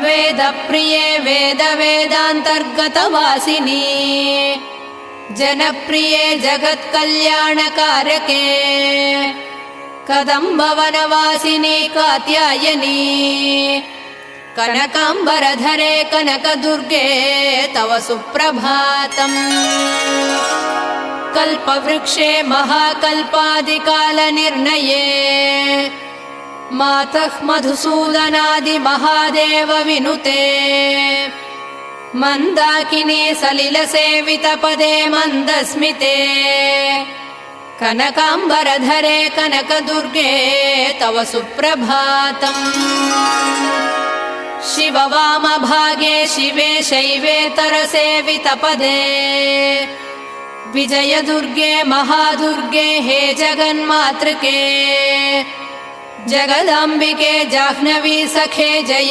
वेदप्रिये वेदान्तर्गतवासिनी जनप्रिये जगत्कल्याणकारके कदम्बवनवासिनी कात्यायनी कनकाम्बरधरे कनकदुर्गे तव सुप्रभातम्। कल्पवृक्षे महाकल्पादिकालनिर्णये मातः मधुसूदनादि महादेव विनुते मन्दाकिनी सलिलसेवितपदे मन्दस्मिते कनकाम्बरधरे कनकदुर्गे तव सुप्रभातम्। शिववामभागे शिवे शैवेतरसेवितपदे विजयदुर्गे महादुर्गे हे जगन्मातृके जगदाम्बिके जाह्नवी सखे जय।